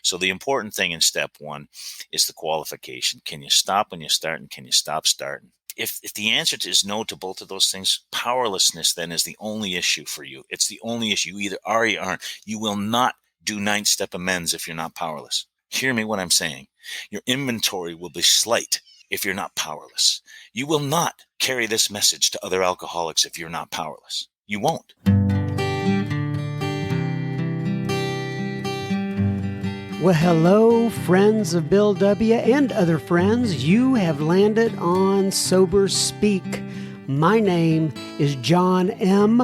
So the important thing in step one is the qualification. Can you stop when you start, and can you stop starting? If the answer is no to both of those things, powerlessness then is the only issue for you. It's the only issue. You either are or you aren't. You will not do ninth step amends if you're not powerless. Hear me what I'm saying. Your inventory will be slight if you're not powerless. You will not carry this message to other alcoholics if you're not powerless. You won't. Well, hello, friends of Bill W. and other friends. You have landed on Sober Speak. My name is John M.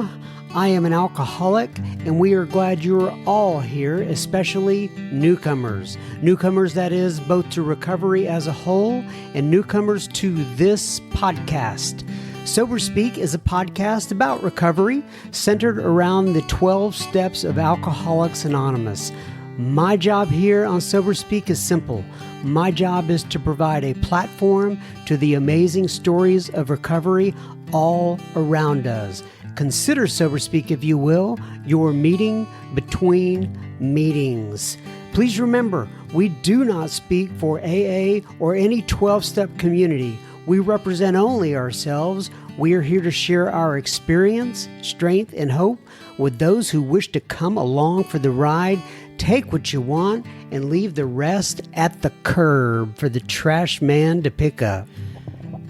I am an alcoholic, and we are glad you are all here, especially newcomers. Newcomers, that is, both to recovery as a whole and newcomers to this podcast. Sober Speak is a podcast about recovery centered around the 12 steps of Alcoholics Anonymous. My job here on Sober Speak is simple. My job is to provide a platform to the amazing stories of recovery all around us. Consider Sober Speak, if you will, your meeting between meetings. Please remember, we do not speak for AA or any 12-step community. We represent only ourselves. We are here to share our experience, strength, and hope with those who wish to come along for the ride. Take what you want and leave the rest at the curb for the trash man to pick up.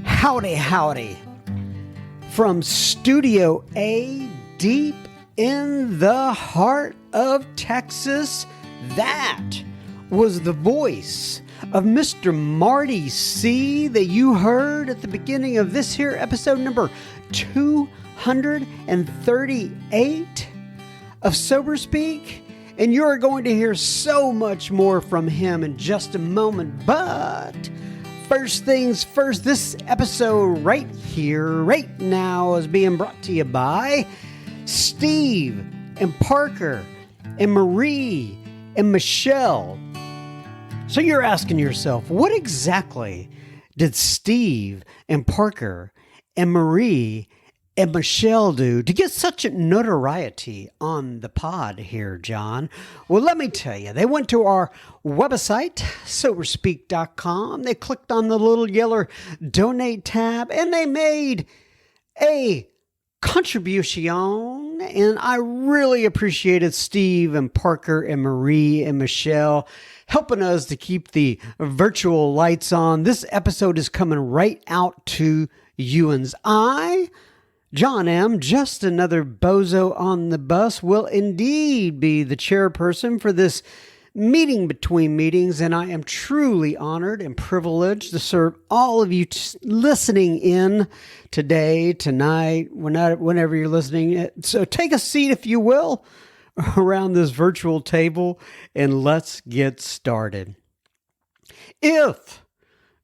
Howdy, howdy. From Studio A, deep in the heart of Texas, that was the voice of Mr. Marty C that you heard at the beginning of this here episode number 238 of Sober Speak. And you're going to hear so much more from him in just a moment. But first things first, this episode right here, right now, is being brought to you by Steve and Parker and Marie and Michelle. So you're asking yourself, what exactly did Steve and Parker and Marie and Michelle do to get such a notoriety on the pod here, John? Well, let me tell you, they went to our website, soberspeak.com. They clicked on the little yellow donate tab, and they made a contribution. And I really appreciated Steve and Parker and Marie and Michelle helping us to keep the virtual lights on. This episode is coming right out to you and I. John M., just another bozo on the bus, will indeed be the chairperson for this meeting between meetings, and I am truly honored and privileged to serve all of you listening in today, tonight, whenever you're listening. So take a seat, if you will, around this virtual table, and let's get started. If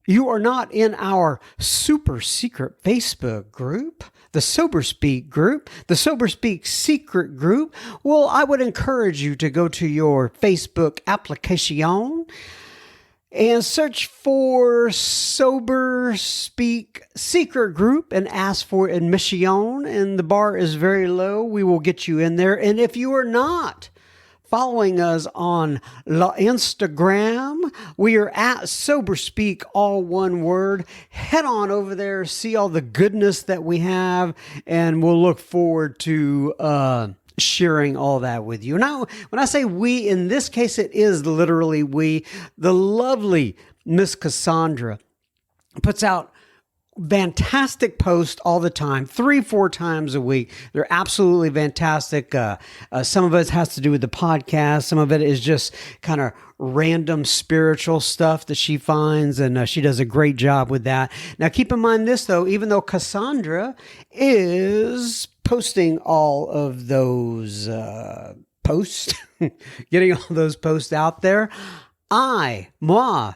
you are not in our super secret Facebook group, the Sober Speak group, the Sober Speak secret group, well, I would encourage you to go to your Facebook application and search for Sober Speak secret group and ask for admission. And the bar is very low. We will get you in there. And if you are not following us on Instagram, we are at Sober Speak, all one word. Head on over there, see all the goodness that we have, and we'll look forward to sharing all that with you. Now, when I say we, in this case, it is literally we. The lovely Miss Cassandra puts out fantastic posts all the time, 3-4 times a week. They're absolutely fantastic. Some of it has to do with the podcast. Some of it is just kind of random spiritual stuff that she finds, and she does a great job with that. Now, keep in mind this, though, even though Cassandra is posting all of those posts, getting all those posts out there, moi,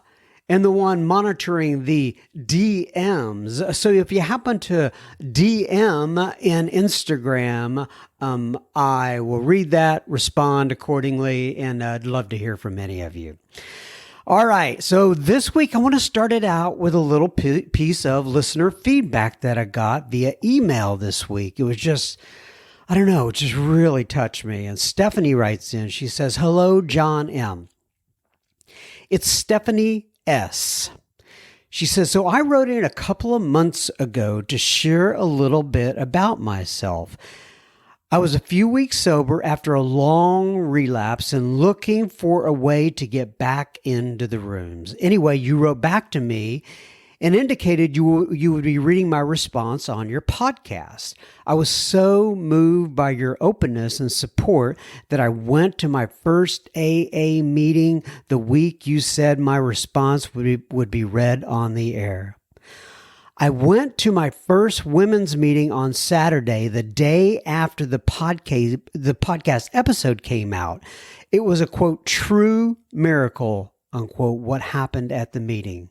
and the one monitoring the DMs. So if you happen to DM in Instagram, I will read that, respond accordingly, and I'd love to hear from any of you. All right, so this week I want to start it out with a little piece of listener feedback that I got via email this week. It was just, I don't know, it just really touched me. And Stephanie writes in, she says, "Hello, John M. It's Stephanie S. She says, so I wrote in a couple of months ago to share a little bit about myself. I was a few weeks sober after a long relapse and looking for a way to get back into the rooms. Anyway, you wrote back to me and indicated you would be reading my response on your podcast. I was so moved by your openness and support that I went to my first AA meeting the week you said my response would be read on the air. I went to my first women's meeting on Saturday, the day after the podcast episode came out. It was a, quote, true miracle, unquote, what happened at the meeting.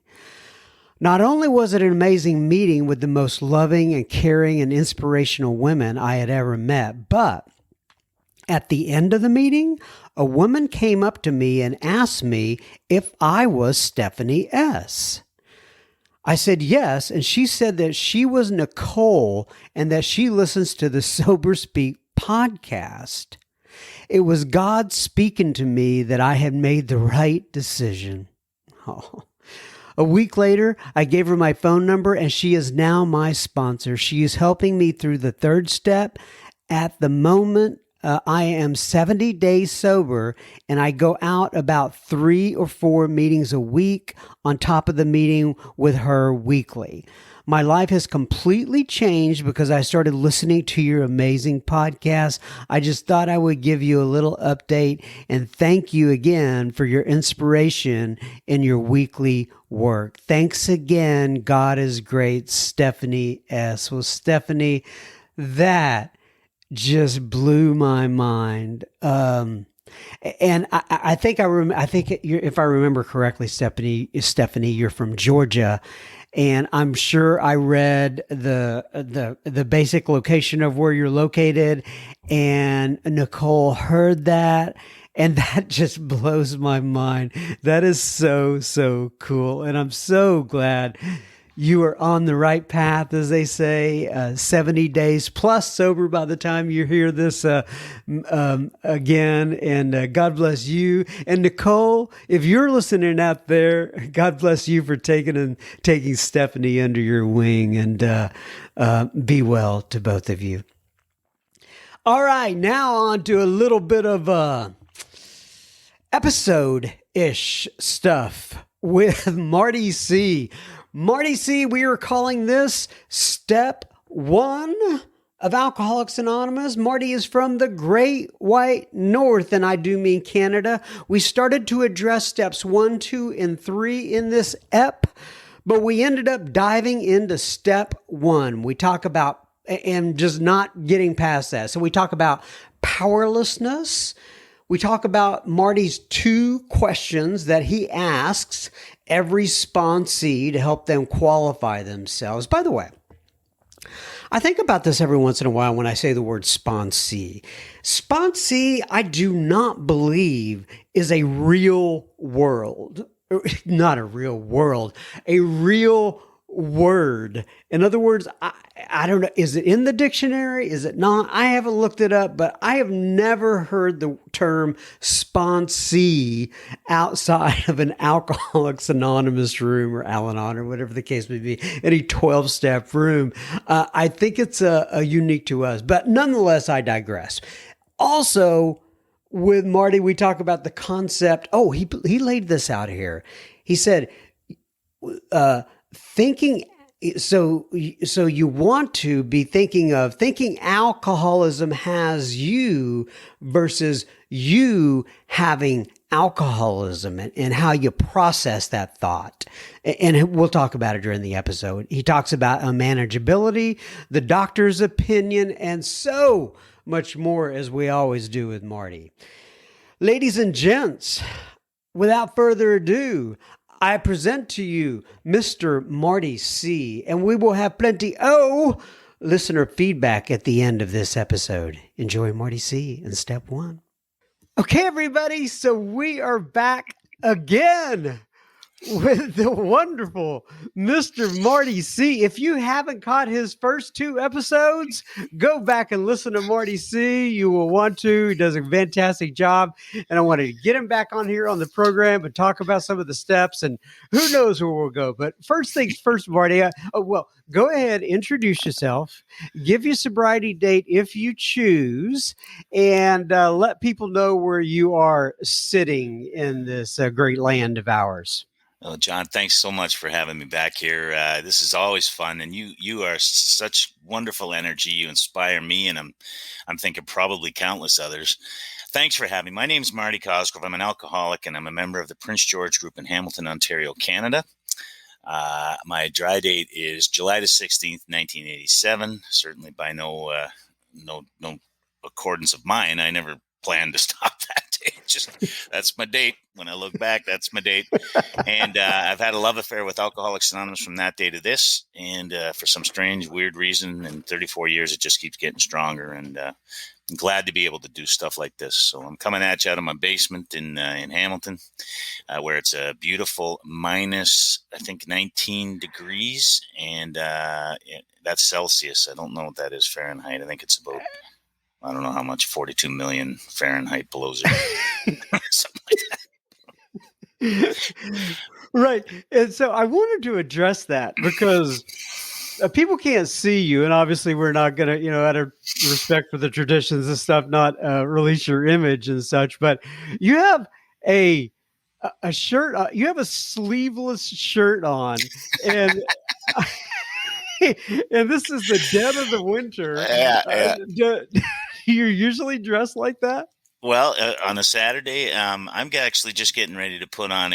Not only was it an amazing meeting with the most loving and caring and inspirational women I had ever met, but at the end of the meeting, a woman came up to me and asked me if I was Stephanie S. I said yes, and she said that she was Nicole and that she listens to the Sober Speak podcast. It was God speaking to me that I had made the right decision. Oh. A week later, I gave her my phone number, and she is now my sponsor. She is helping me through the third step. At the moment, I am 70 days sober, and I go out about 3 or 4 meetings a week on top of the meeting with her weekly. My life has completely changed because I started listening to your amazing podcast. I just thought I would give you a little update and thank you again for your inspiration in your weekly work. Thanks again. God is great. Stephanie S. Well, Stephanie, that just blew my mind. And I think if I remember correctly, Stephanie, you're from Georgia. And I'm sure I read the basic location of where you're located, and Nicole heard that, and that just blows my mind. That is so, so cool. And I'm so glad you are on the right path, as they say, 70 days plus sober by the time you hear this again. And God bless you. And Nicole, if you're listening out there, God bless you for taking Stephanie under your wing, and be well to both of you. All right, now on to a little bit of episode-ish stuff with Marty C. Marty C, we are calling this Step 1 of Alcoholics Anonymous. Marty is from the Great White North, and I do mean Canada. We started to address steps 1, 2, and 3 in this ep, but we ended up diving into step 1. We talk about, and just not getting past that. So we talk about powerlessness. We talk about Marty's 2 questions that he asks every sponsee to help them qualify themselves. By the way, I think about this every once in a while when I say the word sponsee. Sponsee, I do not believe is a real world. Not a real world, a real word. In other words, I don't know, is it in the dictionary? Is it not? I haven't looked it up, but I have never heard the term sponsee outside of an Alcoholics Anonymous room or Al-Anon or whatever the case may be, any 12-step room. I think it's a unique to us, but nonetheless, I digress. Also, with Marty, we talk about the concept. Oh, he laid this out here. He said, thinking, so you want to be thinking alcoholism has you versus you having alcoholism, and how you process that thought. And we'll talk about it during the episode. He talks about unmanageability, the doctor's opinion, and so much more, as we always do with Marty. Ladies and gents, without further ado, I present to you Mr. Marty C, and we will have plenty listener feedback at the end of this episode. Enjoy Marty C in step 1. Okay, everybody, so we are back again with the wonderful Mr. Marty C. If you haven't caught his first two episodes, go back and listen to Marty C. You will want to. He does a fantastic job. And I wanted to get him back on here on the program and talk about some of the steps, and who knows where we'll go. But first things first, Marty. Go ahead, introduce yourself, give your sobriety date if you choose, and let people know where you are sitting in this great land of ours. Oh, John, thanks so much for having me back here. This is always fun, and you are such wonderful energy. You inspire me, and I'm thinking probably countless others. Thanks for having me. My name is Marty C. I'm an alcoholic, and I'm a member of the Prince George Group in Hamilton, Ontario, Canada. My dry date is July the 16th, 1987. Certainly by no accordance of mine. I never planned to stop that date. Just that's my date. When I look back, that's my date. And I've had a love affair with Alcoholics Anonymous from that day to this. And for some strange, weird reason, in 34 years, it just keeps getting stronger. And I'm glad to be able to do stuff like this. So I'm coming at you out of my basement in Hamilton, where it's a beautiful minus, I think, 19 degrees. And that's Celsius. I don't know what that is Fahrenheit. I think it's about, I don't know how much, 42 million Fahrenheit below zero. Something like that. Right. And so I wanted to address that because people can't see you. And obviously, we're not going to, out of respect for the traditions and stuff, not release your image and such. But you have a shirt, you have a sleeveless shirt on. And. And this is the dead of the winter. Yeah. Do you usually dress like that? Well, on a Saturday, I'm actually just getting ready to put on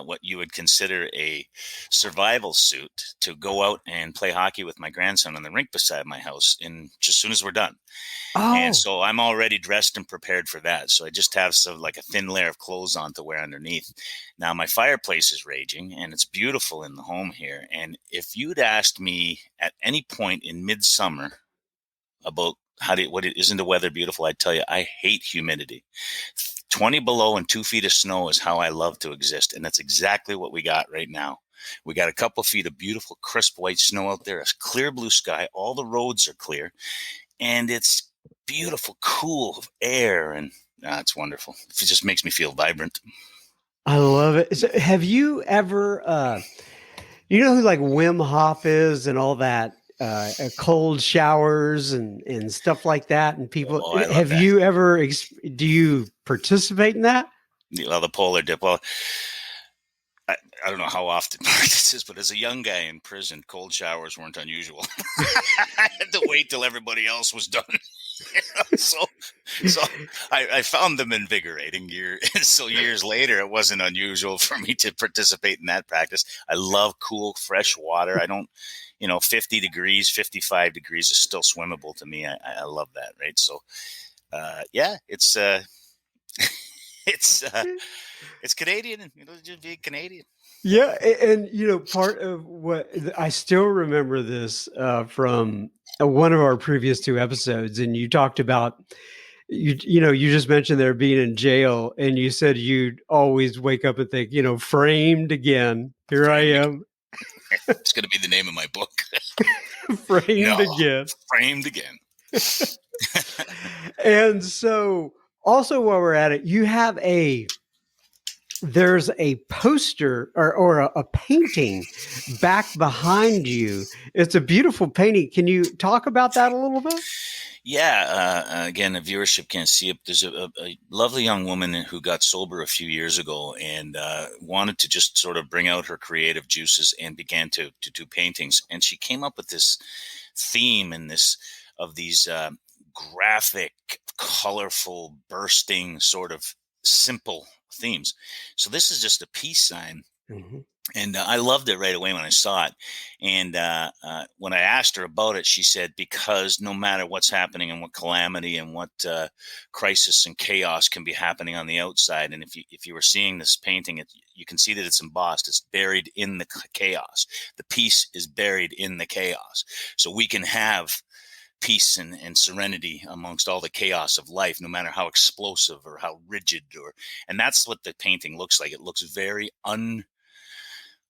what you would consider a survival suit to go out and play hockey with my grandson on the rink beside my house just as soon as we're done. Oh. And so I'm already dressed and prepared for that. So I just have like a thin layer of clothes on to wear underneath. Now my fireplace is raging and it's beautiful in the home here. And if you'd asked me at any point in midsummer about isn't the weather beautiful, I'd tell you I hate humidity. 20 below and 2 feet of snow is how I love to exist. And that's exactly what we got right now. We got a couple feet of beautiful, crisp white snow out there, a clear blue sky. All the roads are clear. And it's beautiful, cool air. And it's wonderful. It just makes me feel vibrant. I love it. So have you ever, you know who like Wim Hof is and all that? Cold showers and stuff like that. And people, have that. You ever, do you participate in that? Well, the polar dip. Well, I don't know how often this is, but as a young guy in prison, cold showers weren't unusual. I had to wait till everybody else was done. So I found them invigorating. So years later, it wasn't unusual for me to participate in that practice. I love cool, fresh water. I don't, 50 degrees, 55 degrees is still swimmable to me. I love that. Right. So, yeah, it's Canadian, just being Canadian. Yeah. And, part of what I still remember this from one of our previous two episodes, and you talked about, you just mentioned there being in jail, and you said you'd always wake up and think, framed again. Here I am. It's going to be the name of my book. Framed again. And so also while we're at it, you have there's a poster or a painting back behind you. It's a beautiful painting. Can you talk about that a little bit? Yeah. Again, the viewership can't see it. There's a lovely young woman who got sober a few years ago and wanted to just sort of bring out her creative juices and began to do paintings. And she came up with this theme and these graphic, colorful, bursting, sort of simple themes. So this is just a peace sign. Mm-hmm. And I loved it right away when I saw it. And when I asked her about it, she said, because no matter what's happening and what calamity and what crisis and chaos can be happening on the outside. And if you were seeing this painting, you can see that it's embossed. It's buried in the chaos. The peace is buried in the chaos. So we can have peace and serenity amongst all the chaos of life, no matter how explosive or how rigid and that's what the painting looks like. It looks very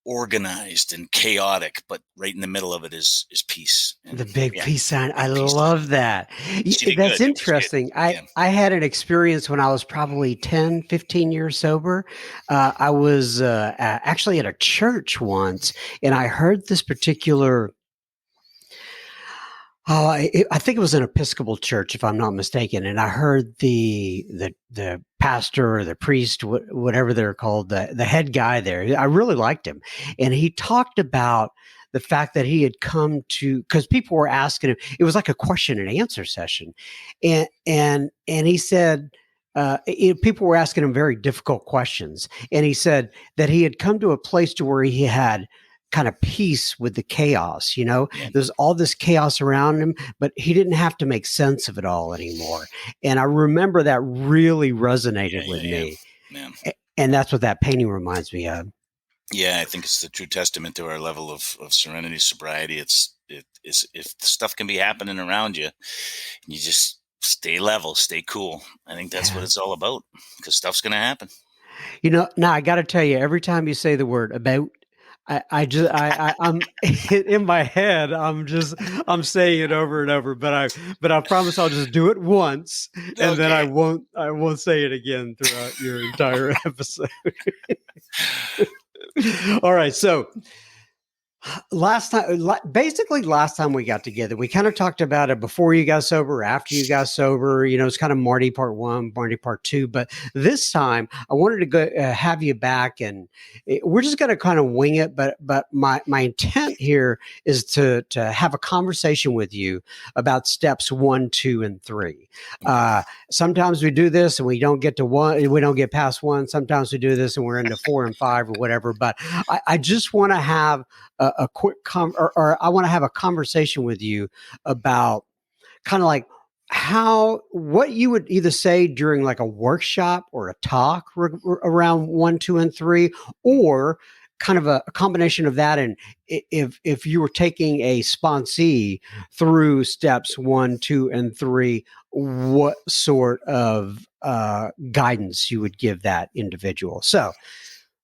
organized and chaotic, but right in the middle of it is peace. The And big yeah, peace sign. I big peace sign. love that. She did That's good. It was good. interesting. Yeah. I had an experience when I was probably 10, 15 years sober. I was actually at a church once, and I heard this particular. Oh, I think it was an Episcopal church, if I'm not mistaken. And I heard the pastor or the priest, whatever they're called, the head guy there. I really liked him, and he talked about the fact that he had come to, because people were asking him. It was like a question and answer session, and he said. People were asking him very difficult questions, and he said that he had come to a place to where he had kind of peace with the chaos. Yeah. There's all this chaos around him, but he didn't have to make sense of it all anymore. And I remember that really resonated Yeah. with Yeah. Yeah. me. Yeah. And that's what that painting reminds me of. Yeah, I think it's the true testament to our level of serenity, sobriety. It is if stuff can be happening around you, you just stay level, stay cool. I think that's what Yeah. it's all about because stuff's going to happen. Now I got to tell you, every time you say the word about, I'm in my head. I'm saying it over and over. But I promise I'll just do it once, and then Okay. I won't say it again throughout your entire episode. All right, so last time we got together, we kind of talked about it before you got sober, after you got sober. It's kind of Marty part one, Marty part two. But this time, I wanted to go have you back, and we're just going to kind of wing it. But my intent here is to have a conversation with you about steps 1, 2, and 3. Okay. Sometimes we do this and we don't get to one, we don't get past one. Sometimes we do this and we're into 4 and 5 or whatever. But I just want to have a quick or I want to have a conversation with you about kind of like what you would either say during like a workshop or a talk around 1, 2, and 3, or kind of a combination of that. And if you were taking a sponsee through steps 1, 2, and 3, what sort of guidance you would give that individual. So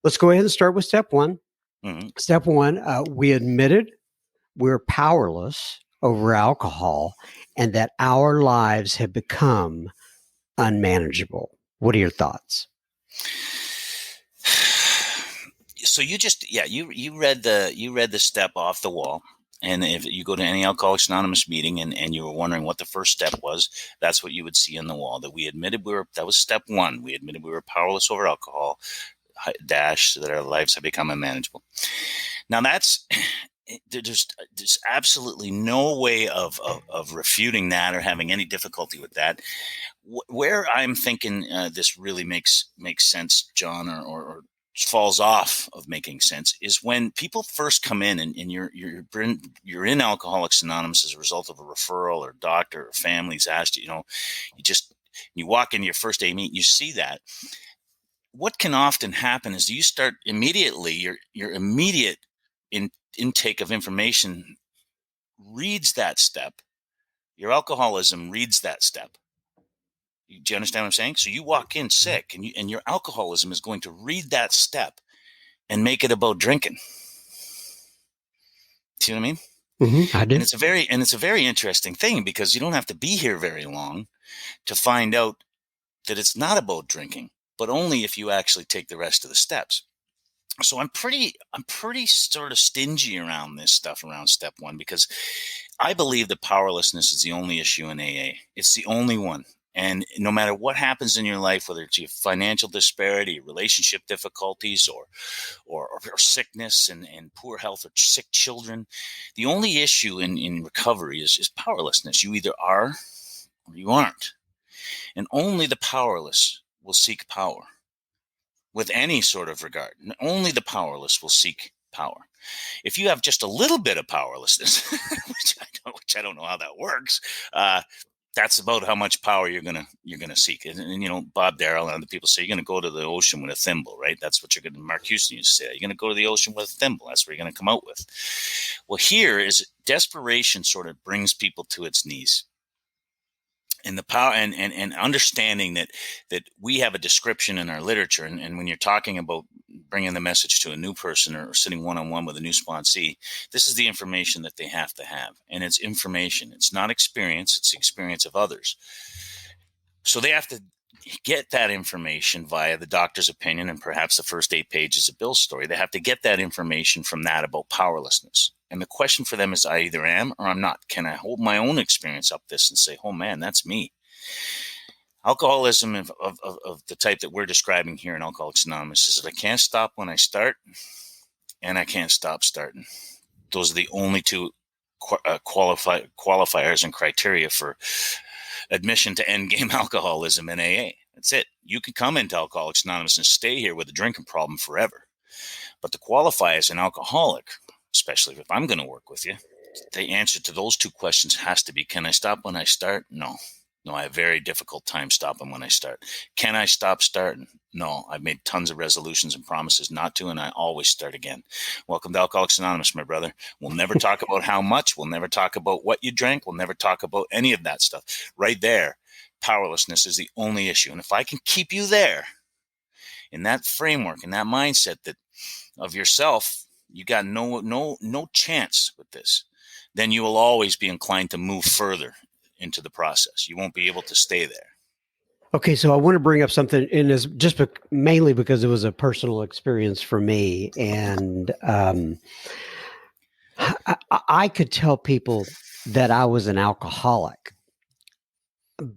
let's go ahead and start with step 1. Mm-hmm. Step 1, we admitted we're powerless over alcohol and that our lives have become unmanageable. What are your thoughts? So you read the step off the wall. And if you go to any Alcoholics Anonymous meeting and you were wondering what the first step was, that's what you would see on the wall. That we admitted that was step 1. We admitted we were powerless over alcohol, dash, so that our lives have become unmanageable. Now there's absolutely no way of refuting that or having any difficulty with that. Where I'm thinking this really makes sense, John, or falls off of making sense, is when people first come in and you're in Alcoholics Anonymous as a result of a referral or doctor or family's asked you. You walk into your first day meeting, you see that. What can often happen is you start immediately, your immediate intake of information reads that step. Your alcoholism reads that step. Do you understand what I'm saying? So you walk in sick, and your alcoholism is going to read that step and make it about drinking. See what I mean? Mm-hmm, I do. And it's a very interesting thing because you don't have to be here very long to find out that it's not about drinking, but only if you actually take the rest of the steps. So I'm pretty sort of stingy around this stuff around step 1 because I believe that powerlessness is the only issue in AA. It's the only one. And no matter what happens in your life, whether it's your financial disparity, relationship difficulties, or sickness and poor health or sick children, the only issue in recovery is powerlessness. You either are or you aren't. And only the powerless will seek power with any sort of regard. Only the powerless will seek power. If you have just a little bit of powerlessness, which I don't know how that works, that's about how much power you're gonna seek. And Bob Darrell and other people say you're gonna go to the ocean with a thimble, right? That's what you're gonna. Mark Houston used to say, you're gonna go to the ocean with a thimble. That's what you're gonna come out with. Well, here is desperation sort of brings people to its knees. And the power and understanding that we have a description in our literature, and when you're talking about bringing the message to a new person or sitting one-on-one with a new sponsee, this is the information that they have to have. And it's information. It's not experience. It's the experience of others. So they have to get that information via the doctor's opinion and perhaps the first 8 pages of Bill's story. They have to get that information from that about powerlessness. And the question for them is, I either am or I'm not. Can I hold my own experience up this and say, oh man, that's me? Alcoholism of the type that we're describing here in Alcoholics Anonymous is that I can't stop when I start and I can't stop starting. Those are the only two qualifiers and criteria for admission to endgame alcoholism in AA. That's it. You can come into Alcoholics Anonymous and stay here with a drinking problem forever. But to qualify as an alcoholic, especially if I'm going to work with you, the answer to those two questions has to be, can I stop when I start? No. No, I have a very difficult time stopping when I start. Can I stop starting? No, I've made tons of resolutions and promises not to, and I always start again. Welcome to Alcoholics Anonymous, my brother. We'll never talk about how much. We'll never talk about what you drank. We'll never talk about any of that stuff. Right there, powerlessness is the only issue. And if I can keep you there in that framework, in that mindset that of yourself, you got no chance with this, then you will always be inclined to move further into the process. You won't be able to stay there. Okay, so I want to bring up something, and is just mainly because it was a personal experience for me, and I could tell people that I was an alcoholic,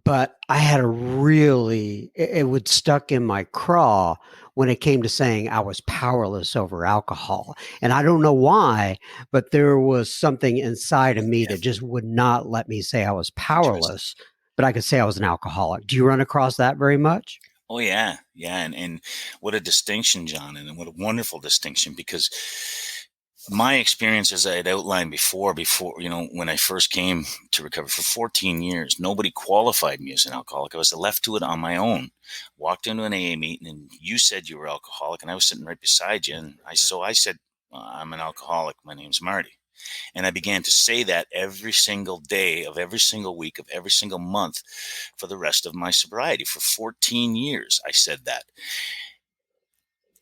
but I had it would stuck in my craw when it came to saying I was powerless over alcohol. And I don't know why, but there was something inside of me that just would not let me say I was powerless, but I could say I was an alcoholic. Do you run across that very much? Oh, yeah. Yeah. And what a distinction, John, and what a wonderful distinction, because my experience, as I had outlined before, when I first came to recovery for 14 years, nobody qualified me as an alcoholic. I was left to it on my own. Walked into an AA meeting and you said you were alcoholic, and I was sitting right beside you. And I said, I'm an alcoholic. My name's Marty. And I began to say that every single day of every single week of every single month for the rest of my sobriety. For 14 years, I said that.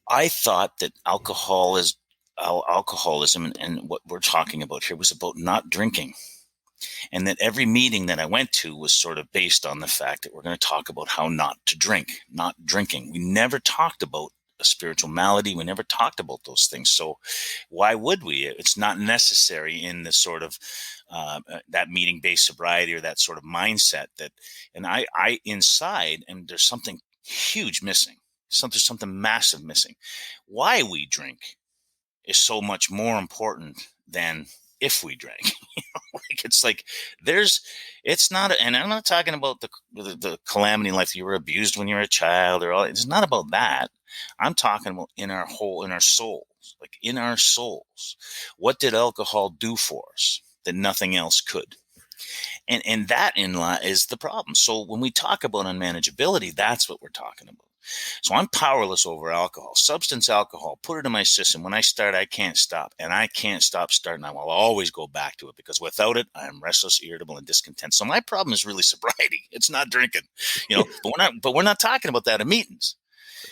I thought that alcoholism and what we're talking about here was about not drinking. And that every meeting that I went to was sort of based on the fact that we're going to talk about how not to drink, not drinking. We never talked about a spiritual malady. We never talked about those things. So why would we? It's not necessary in the sort of that meeting-based sobriety or that sort of mindset and I inside, and there's something huge missing, something massive missing. Why we drink is so much more important than if we drank. It's not, and I'm not talking about the calamity in life. You were abused when you were a child or all. It's not about that. I'm talking about in our souls, like in our souls. What did alcohol do for us that nothing else could? And that is the problem. So when we talk about unmanageability, that's what we're talking about. So I'm powerless over alcohol, substance alcohol, put it in my system. When I start, I can't stop, and I can't stop starting. I will always go back to it because without it, I am restless, irritable, and discontent. So my problem is really sobriety. It's not drinking, but we're not talking about that at meetings.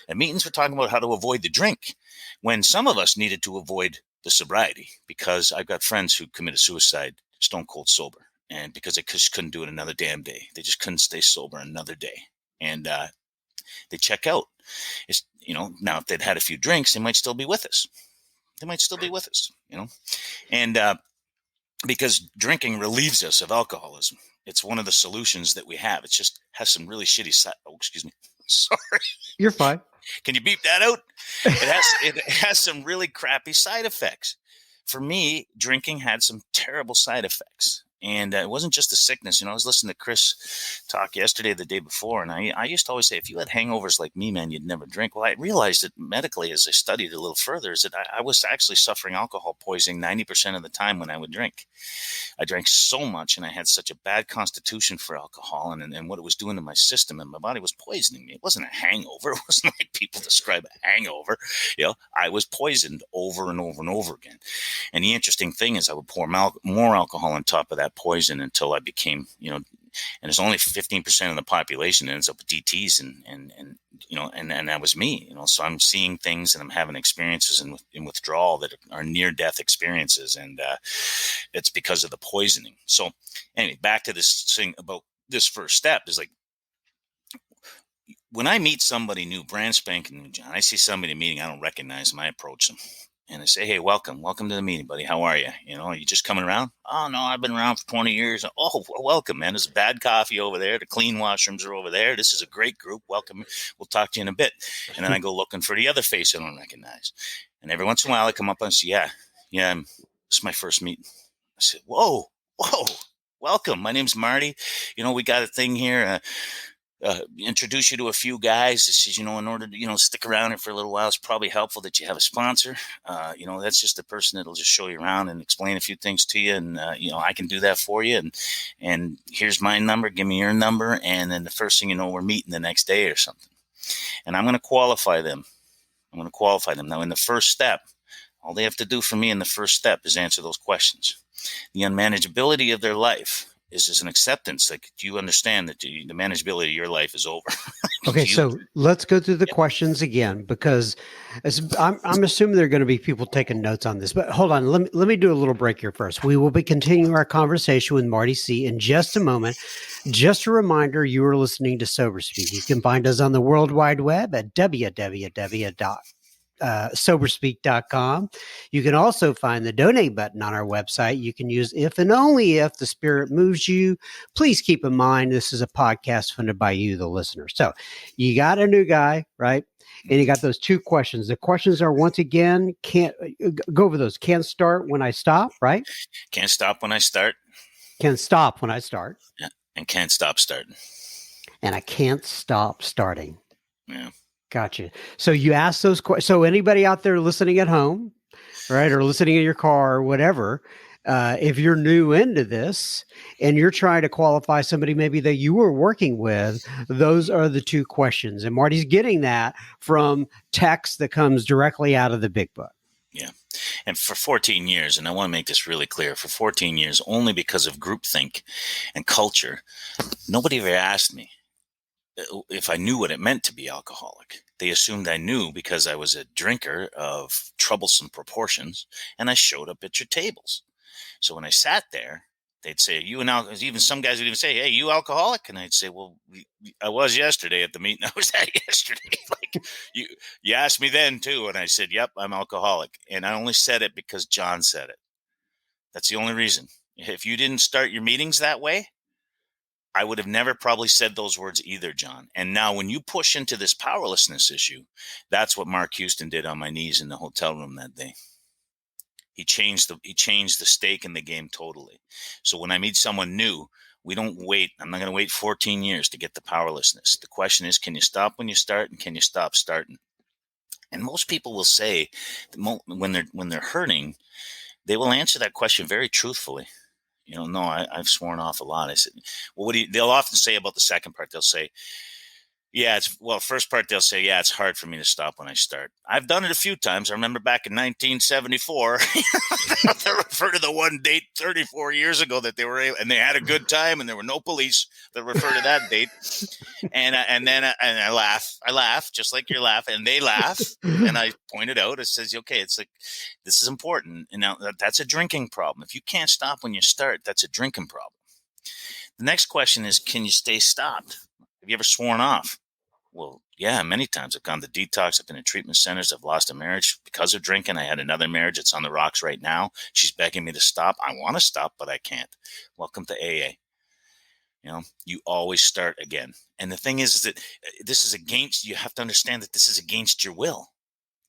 At meetings, we're talking about how to avoid the drink when some of us needed to avoid the sobriety, because I've got friends who committed suicide stone cold sober, and because they just couldn't do it another damn day. They just couldn't stay sober another day. And, they check out. Now if they'd had a few drinks, they might still be with us. And because drinking relieves us of alcoholism. It's one of the solutions that we have. It just has some really shitty excuse me. Sorry. You're fine. Can you beep that out? It has some really crappy side effects. For me, drinking had some terrible side effects. And it wasn't just the sickness. I was listening to Chris talk yesterday, the day before, and I used to always say, if you had hangovers like me, man, you'd never drink. Well, I realized that medically, as I studied a little further, is that I was actually suffering alcohol poisoning 90% of the time when I would drink. I drank so much, and I had such a bad constitution for alcohol and what it was doing to my system, and my body was poisoning me. It wasn't a hangover. It wasn't like people describe a hangover. I was poisoned over and over and over again. And the interesting thing is I would pour more alcohol on top of that poison until I became, and there's only 15% of the population that ends up with DTs, and that was me. So I'm seeing things and I'm having experiences in withdrawal that are near death experiences, and it's because of the poisoning. So anyway, back to this thing about this first step is like, when I meet somebody new, brand spanking new, John, I see somebody in a meeting I don't recognize them, I approach them. And I say, hey, welcome to the meeting, buddy. How are you? Are you just coming around? Oh, no, I've been around for 20 years. Oh, well, welcome, man. There's bad coffee over there. The clean washrooms are over there. This is a great group. Welcome. We'll talk to you in a bit. And then I go looking for the other face I don't recognize. And every once in a while I come up and say, yeah, this is my first meeting. I said, whoa, welcome. My name's Marty. We got a thing here. Introduce you to a few guys. This is, in order to, stick around here for a little while, it's probably helpful that you have a sponsor. That's just a person that'll just show you around and explain a few things to you. And, I can do that for you. And here's my number. Give me your number. And then the first thing you know, we're meeting the next day or something. And I'm going to qualify them. Now, in the first step, all they have to do for me in the first step is answer those questions. The unmanageability of their life is an acceptance. Like, do you understand that the manageability of your life is over? Okay, so let's go through the questions again, because I'm assuming there are going to be people taking notes on this. But hold on, let me do a little break here first. We will be continuing our conversation with Marty C in just a moment. Just a reminder, you are listening to Sober Speak. You can find us on the World Wide Web at www.soberspeak.com. You can also find the donate button on our website. You can use if and only if the spirit moves you. Please keep in mind, this is a podcast funded by you, the listener. So you got a new guy, right? And you got those two questions. The questions are, once again, can't go over those. Can't start when I stop, right? Can't stop when I start. Can stop when I start. Yeah. And can't stop starting. And I can't stop starting. Yeah. Gotcha. So you ask those questions. So anybody out there listening at home, right, or listening in your car or whatever, if you're new into this and you're trying to qualify somebody maybe that you were working with, those are the two questions. And Marty's getting that from text that comes directly out of the big book. Yeah. And for 14 years, and I want to make this really clear, for 14 years, only because of groupthink and culture, nobody ever asked me if I knew what it meant to be alcoholic. They assumed I knew because I was a drinker of troublesome proportions, and I showed up at your tables. So when I sat there, they'd say, "You an alcoholic?" Even some guys would even say, "Hey, you alcoholic?" And I'd say, "Well, I was yesterday at the meeting. I was at yesterday." Like, you asked me then too, and I said, "Yep, I'm alcoholic." And I only said it because John said it. That's the only reason. If you didn't start your meetings that way, I would have never probably said those words either, John. And now when you push into this powerlessness issue, that's what Mark Houston did on my knees in the hotel room that day. He changed the stake in the game totally. So when I meet someone new, we don't wait. I'm not going to wait 14 years to get the powerlessness. The question is, can you stop when you start, and can you stop starting? And most people will say, when they're hurting, they will answer that question very truthfully. No, I've sworn off a lot. I said, well, they'll often say about the second part, they'll say, first part, they'll say, yeah, it's hard for me to stop when I start. I've done it a few times. I remember back in 1974, they refer to the one date 34 years ago that they were able, and they had a good time and there were no police that refer to that date. And I laugh just like you're laughing, and they laugh. And I pointed out, it says, okay, it's like, this is important. And now that's a drinking problem. If you can't stop when you start, that's a drinking problem. The next question is, can you stay stopped? Have you ever sworn off? Well, yeah, many times. I've gone to detox. I've been in treatment centers. I've lost a marriage because of drinking. I had another marriage. It's on the rocks right now. She's begging me to stop. I want to stop, but I can't. Welcome to AA. You always start again. And the thing is that this is you have to understand that this is against your will.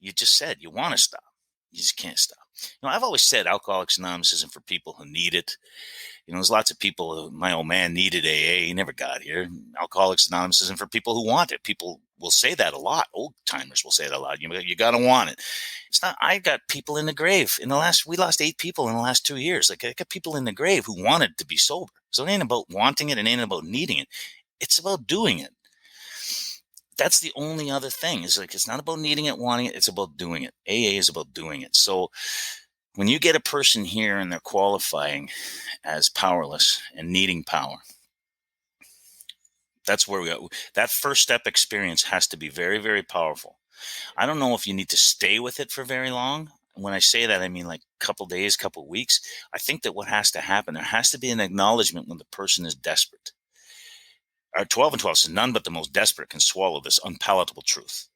You just said you want to stop. You just can't stop. I've always said Alcoholics Anonymous isn't for people who need it. There's lots of people. My old man needed AA. He never got here. Alcoholics Anonymous isn't for people who want it. People will say that a lot. Old timers will say that a lot. You got to want it. It's not. I got people in the grave. We lost 8 people in the last 2 years. Like, I got people in the grave who wanted to be sober. So it ain't about wanting it. It ain't about needing it. It's about doing it. That's the only other thing. It's not about needing it, wanting it. It's about doing it. AA is about doing it. So when you get a person here and they're qualifying as powerless and needing power, That's where we go. That first step experience has to be very, very powerful. I don't know if you need to stay with it for very long. When I say that, I mean like a couple days, couple weeks. I think that what has to happen, there has to be an acknowledgement when the person is desperate. Our 12 and 12 says none but the most desperate can swallow this unpalatable truth.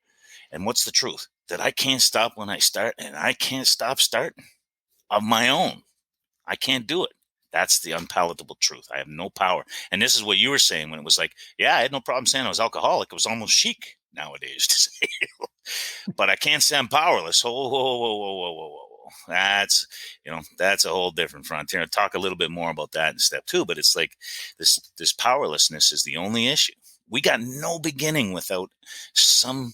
And what's the truth? That I can't stop when I start, and I can't stop starting of my own. I can't do it. That's the unpalatable truth. I have no power. And this is what you were saying when it was like, yeah, I had no problem saying I was alcoholic. It was almost chic nowadays to say, but I can't say I'm powerless. Whoa, whoa, whoa, whoa, whoa, whoa, whoa. That's a whole different frontier. I'll talk a little bit more about that in step 2, but it's like this powerlessness is the only issue. We got no beginning without some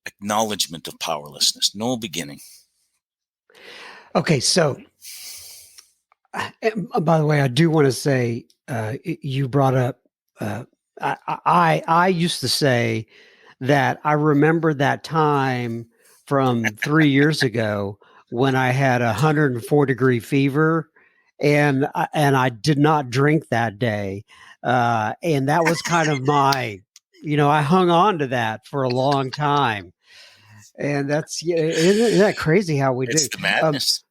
acknowledgement of powerlessness. No beginning. Okay, so by the way, I do want to say you brought up. I used to say that I remember that time from 3 years ago when I had 104-degree fever, and I did not drink that day, and that was kind of my, I hung on to that for a long time, and that's isn't that crazy how we It's do? the madness.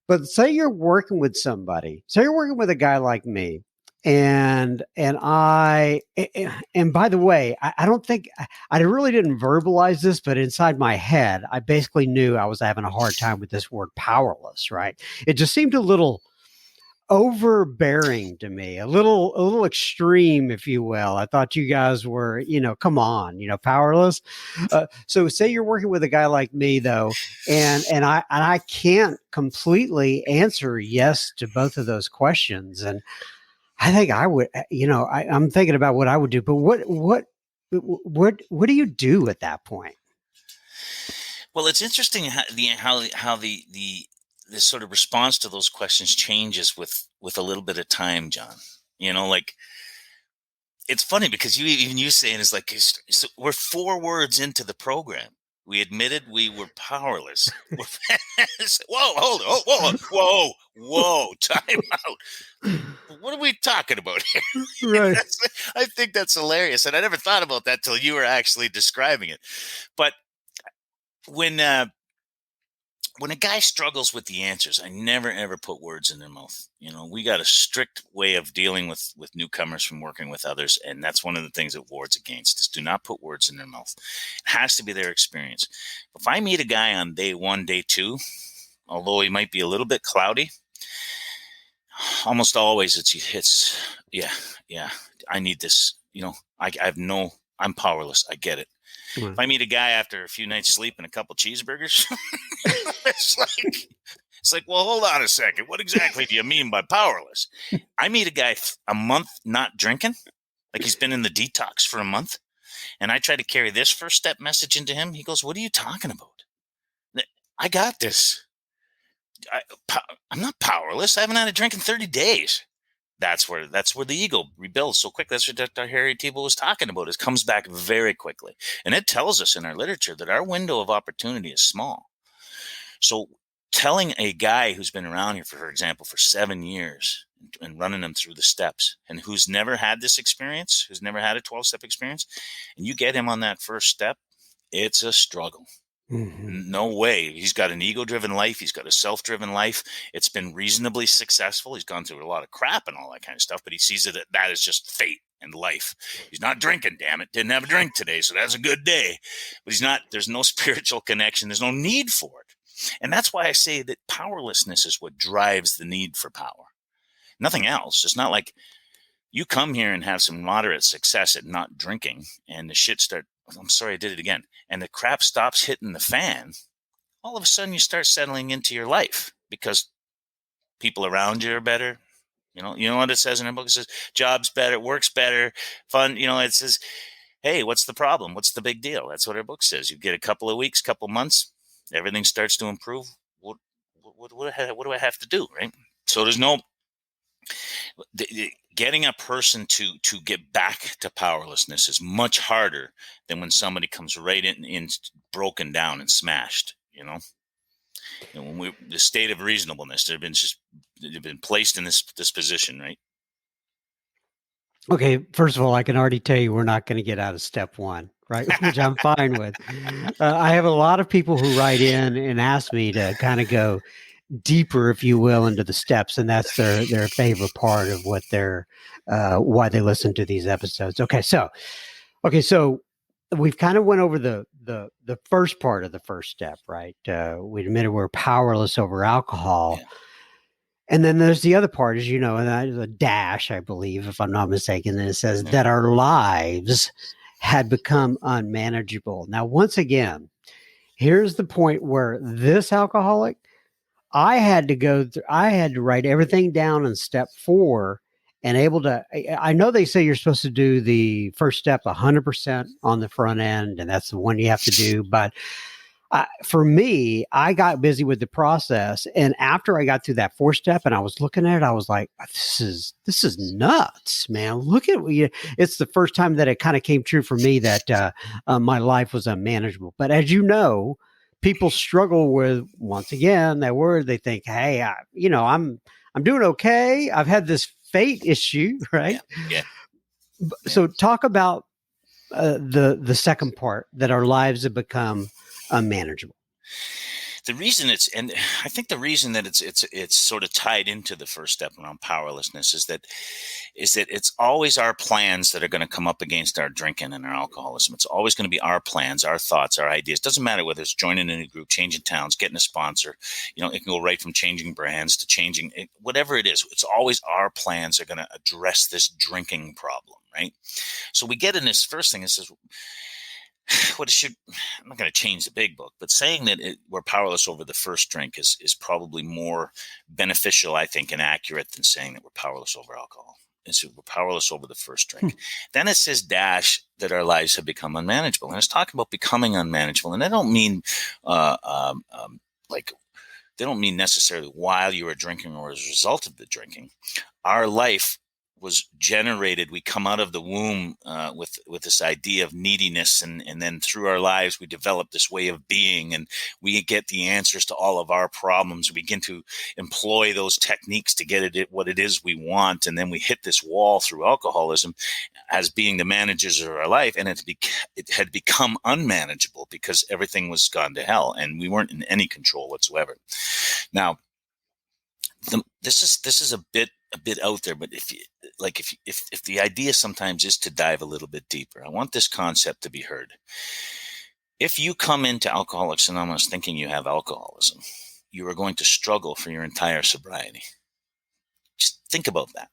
But say you're working with somebody, say you're working with a guy like me, and by the way, I don't think I really didn't verbalize this, but inside my head, I basically knew I was having a hard time with this word powerless, right? It just seemed a little overbearing to me, a little extreme, if you will. I thought you guys were, come on, powerless. So say you're working with a guy like me though, and I can't completely answer yes to both of those questions. And I think I would, I'm thinking about what I would do, but what do you do at that point? Well, it's interesting how the this sort of response to those questions changes with a little bit of time, John. Like it's funny because you saying is like so we're 4 words into the program. We admitted we were powerless. Whoa, hold on, whoa, time out. What are we talking about here? Right. I think that's hilarious, and I never thought about that till you were actually describing it. But when when a guy struggles with the answers, I never ever put words in their mouth. We got a strict way of dealing with newcomers from working with others, and that's one of the things that Ward's against is do not put words in their mouth. It has to be their experience. If I meet a guy on day 1, day 2, although he might be a little bit cloudy, almost always it's yeah, I need this. I'm powerless. I get it. Right. If I meet a guy after a few nights sleep and a couple cheeseburgers, it's like, well, hold on a second. What exactly do you mean by powerless? I meet a guy a month not drinking, like he's been in the detox for a month, and I try to carry this first step message into him. He goes, "What are you talking about? I got this. I'm not powerless. I haven't had a drink in 30 days." That's where the ego rebuilds so quick. That's what Dr. Harry Tiebout was talking about. It comes back very quickly. And it tells us in our literature that our window of opportunity is small. So telling a guy who's been around here, for example, for 7 years and running them through the steps and who's never had this experience, who's never had a 12-step experience, and you get him on that first step, it's a struggle. Mm-hmm. No way. He's got an ego-driven life. He's got a self-driven life. It's been reasonably successful. He's gone through a lot of crap and all that kind of stuff, but he sees it that is just fate and life. He's not drinking, damn it. Didn't have a drink today, so that's a good day. But there's no spiritual connection. There's no need for it. And that's why I say that powerlessness is what drives the need for power. Nothing else. It's not like you come here and have some moderate success at not drinking and the shit I'm sorry, I did it again. And the crap stops hitting the fan. All of a sudden you start settling into your life because people around you are better. You know what it says in our book? It says job's better, work's better, fun. It says, hey, what's the problem? What's the big deal? That's what our book says. You get a couple of weeks, couple months, everything starts to improve. What do I have to do, right? So there's no getting a person to get back to powerlessness is much harder than when somebody comes right in broken down and smashed. When the state of reasonableness, they've been placed in this position, right? Okay, first of all, I can already tell you we're not going to get out of step one, right? Which I'm fine with. I have a lot of people who write in and ask me to kind of go deeper, if you will, into the steps, and that's their favorite part of what they're why they listen to these episodes. Okay, so we've kind of went over the first part of the first step, right? We admitted we're powerless over alcohol. Yeah. And then there's the other part, as you know, and that is a dash, I believe, if I'm not mistaken. And it says Yeah. that our lives had become unmanageable. Now, once again, here's the point where this alcoholic, I had to write everything down in step 4 and able to, I know they say you're supposed to do the first step 100% on the front end, and that's the one you have to do. But for me, I got busy with the process, and after I got through that 4 step, and I was looking at it, I was like, "This is nuts, man! Look at what you." It's the first time that it kind of came true for me that my life was unmanageable. But as you know, people struggle with once again that word. They think, "Hey, I'm doing okay. I've had this fate issue, Yeah. right?" Yeah. Yeah. So talk about the second part that our lives have become unmanageable. The reason and I think the reason that it's sort of tied into the first step around powerlessness is that it's always our plans that are going to come up against our drinking and our alcoholism. It's always going to be our plans, our thoughts, our ideas. Doesn't matter whether it's joining a new group, changing towns, getting a sponsor. It can go right from changing brands to changing whatever it is. It's always our plans are going to address this drinking problem, right? So we get in this first thing. It says, what it should, I'm not going to change the big book, but saying that we're powerless over the first drink is probably more beneficial, I think, and accurate than saying that we're powerless over alcohol. And so we're powerless over the first drink. Then it says dash that our lives have become unmanageable. And it's talking about becoming unmanageable. And I don't mean like, they don't mean necessarily while you were drinking or as a result of the drinking. Our life was generated. We come out of the womb with this idea of neediness, and then through our lives we develop this way of being, and we get the answers to all of our problems. We begin to employ those techniques to get it what it is we want, and then we hit this wall through alcoholism as being the managers of our life, and it had become unmanageable because everything was gone to hell, and we weren't in any control whatsoever. Now, this is a bit out there, but if the idea sometimes is to dive a little bit deeper, I want this concept to be heard. If you come into Alcoholics Anonymous thinking you have alcoholism, you are going to struggle for your entire sobriety. Just think about that.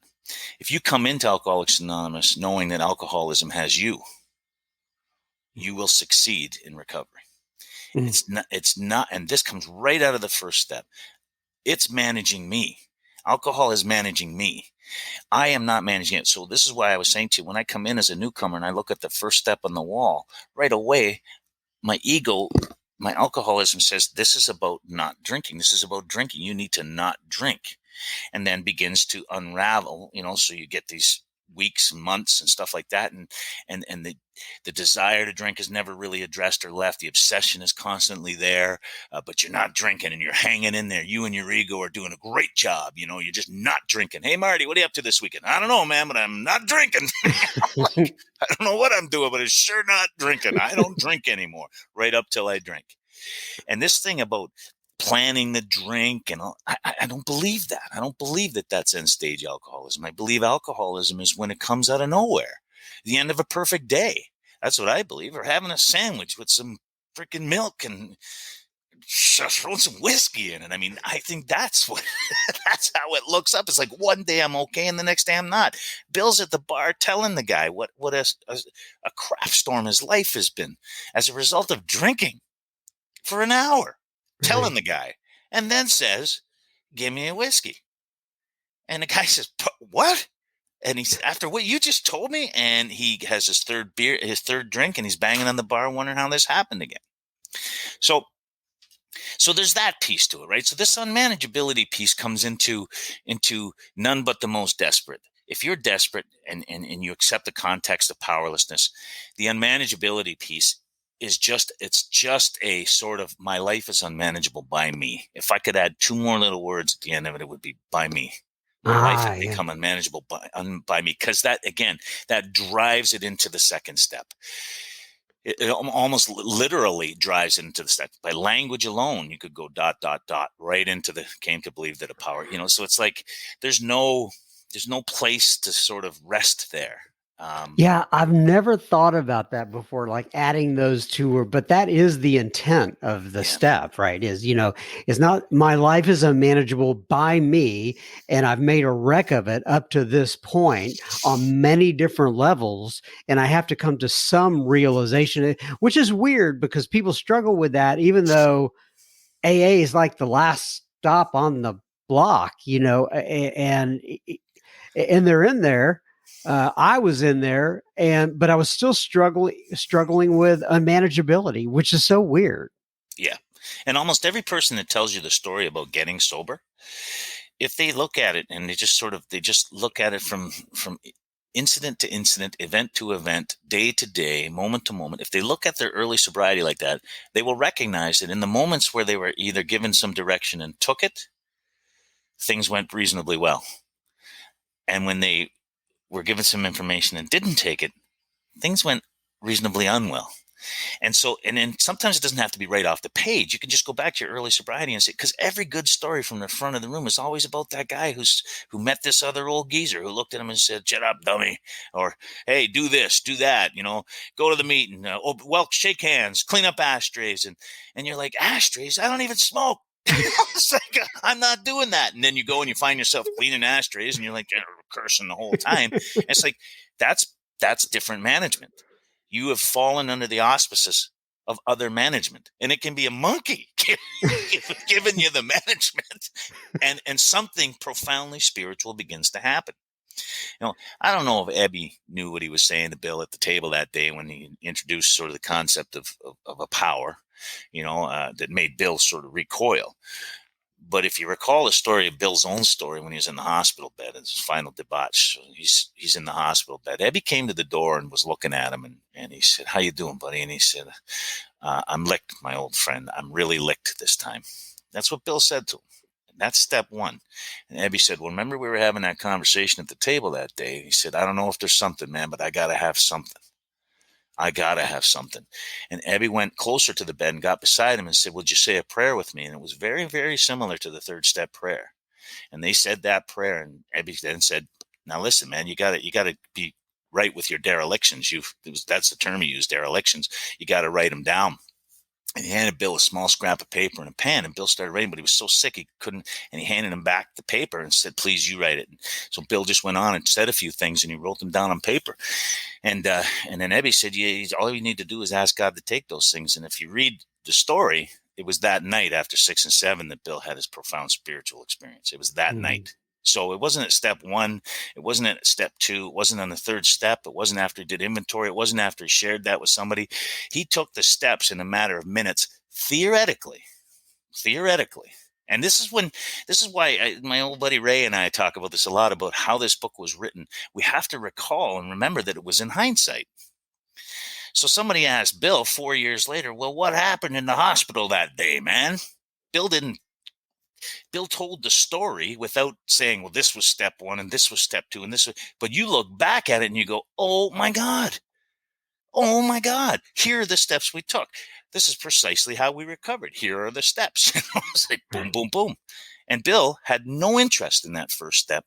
If you come into Alcoholics Anonymous knowing that alcoholism has you, you will succeed in recovery. It's not, and this comes right out of the first step. It's managing me. Alcohol is managing me. I am not managing it. So this is why I was saying to you, when I come in as a newcomer and I look at the first step on the wall, right away, my ego, my alcoholism says, this is about not drinking. This is about drinking. You need to not drink. And then begins to unravel, so you get these weeks and months and stuff like that. And the desire to drink is never really addressed or left. The obsession is constantly there, but you're not drinking and you're hanging in there. You and your ego are doing a great job. You're just not drinking. Hey, Marty, what are you up to this weekend? I don't know, man, but I'm not drinking. I don't know what I'm doing, but it's sure not drinking. I don't drink anymore, right up till I drink. And this thing about planning the drink and all, I don't believe that. I don't believe that that's end stage alcoholism. I believe alcoholism is when it comes out of nowhere, the end of a perfect day. That's what I believe. Or having a sandwich with some freaking milk and throwing some whiskey in it. I mean, I think that's that's how it looks up. It's like one day I'm okay and the next day I'm not. Bill's at the bar telling the guy what a crap storm his life has been as a result of drinking for an hour. Telling the guy, and then says, give me a whiskey. And the guy says, what? And he said, after what you just told me, and he has his third drink, and he's banging on the bar wondering how this happened again. So there's that piece to it, right? So this unmanageability piece comes into none but the most desperate. If you're desperate and you accept the context of powerlessness, the unmanageability piece it's just a sort of, my life is unmanageable by me. If I could add 2 more little words at the end of it, it would be by me. My life had Yeah. become unmanageable by me, because that, again, that drives it into the second step. It almost literally drives it into the step. By language alone, you could go dot, dot, dot, right into the came to believe that a power, so it's like there's no place to sort of rest there. Yeah, I've never thought about that before, like adding those two, but that is the intent of the Yeah, step, right? It's not my life is unmanageable by me, and I've made a wreck of it up to this point on many different levels, and I have to come to some realization, which is weird because people struggle with that, even though AA is like the last stop on the block, and they're in there. I was in there, but I was still struggling with unmanageability, which is so weird. yeah. And almost every person that tells you the story about getting sober, if they look at it and they just look at it from incident to incident, event to event, day to day, moment to moment, if they look at their early sobriety like that, they will recognize that in the moments where they were either given some direction and took it, things went reasonably well. And when they were given some information and didn't take it, things went reasonably unwell. And then sometimes it doesn't have to be right off the page. You can just go back to your early sobriety and say, because every good story from the front of the room is always about that guy who met this other old geezer who looked at him and said, "Shut up, dummy," or "Hey, do this, do that, go to the meeting, shake hands, clean up ashtrays," and you're like, "Ashtrays? I don't even smoke." It's like, I'm not doing that. And then you go and you find yourself cleaning ashtrays, and you're like cursing the whole time. And it's like that's different management. You have fallen under the auspices of other management, and it can be a monkey giving you the management, and something profoundly spiritual begins to happen. I don't know if Ebby knew what he was saying to Bill at the table that day when he introduced sort of the concept of a power, that made Bill sort of recoil. But if you recall the story of Bill's own story when he was in the hospital bed, his final debauch, he's in the hospital bed. Ebby came to the door and was looking at him, and he said, "How you doing, buddy?" And he said, "I'm licked, my old friend. I'm really licked this time." That's what Bill said to him. And that's step one. And Ebby said, "Well, remember we were having that conversation at the table that day?" He said, "I don't know if there's something, man, but I got to have something. I got to have something." And Ebby went closer to the bed and got beside him and said, "Would you say a prayer with me?" And it was very, very similar to the third step prayer. And they said that prayer, and Ebby then said, "Now listen, man, you got to be right with your derelictions. That's the term he used, derelictions. You got to write them down." And he handed Bill a small scrap of paper and a pen, and Bill started writing, but he was so sick he couldn't. And he handed him back the paper and said, "Please, you write it." And so Bill just went on and said a few things, and he wrote them down on paper. And then Ebby said, "Yeah, all you need to do is ask God to take those things." And if you read the story, it was that night after 6 and 7 that Bill had his profound spiritual experience. It was that night. So it wasn't at step one. It wasn't at step two. It wasn't on the third step. It wasn't after he did inventory. It wasn't after he shared that with somebody. He took the steps in a matter of minutes, theoretically. And this is why my old buddy Ray and I talk about this a lot, about how this book was written. We have to recall and remember that it was in hindsight. So somebody asked Bill 4 years later, "Well, what happened in the hospital that day, man?" Bill told the story without saying, "Well, this was step one and this was step two and but you look back at it and you go, "Oh my God. Oh my God. Here are the steps we took. This is precisely how we recovered. Here are the steps." It's like boom, boom, boom. And Bill had no interest in that first step.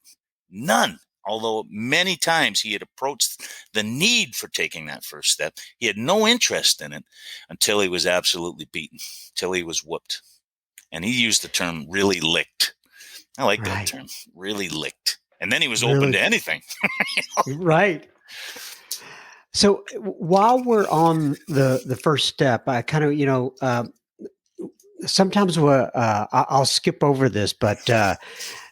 None. Although many times he had approached the need for taking that first step, he had no interest in it until he was absolutely beaten, till he was whooped. And he used the term "really licked." I like that term, "really licked." And then he was open to anything. Right. So while we're on the first step, I kind of, sometimes I'll skip over this, but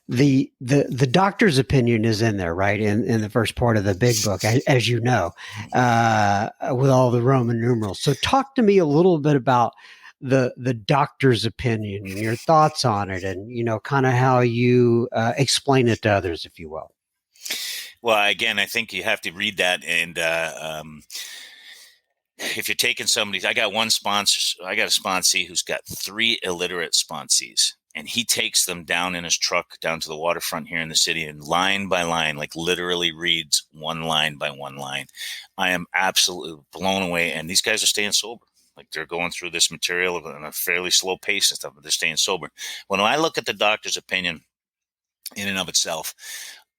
the doctor's opinion is in there, right? In the first part of the big book, as you know, with all the Roman numerals. So talk to me a little bit about the doctor's opinion and your thoughts on it, and kind of how you explain it to others, if you will. Well, again, I think you have to read that, and if you're taking somebody, I got a sponsee who's got 3 illiterate sponsees, And he takes them down in his truck down to the waterfront here in the city, and line by line, like literally reads one line by one line. I am absolutely blown away. And these guys are staying sober. Like, they're going through this material at a fairly slow pace and stuff, but they're staying sober. When I look at the doctor's opinion in and of itself,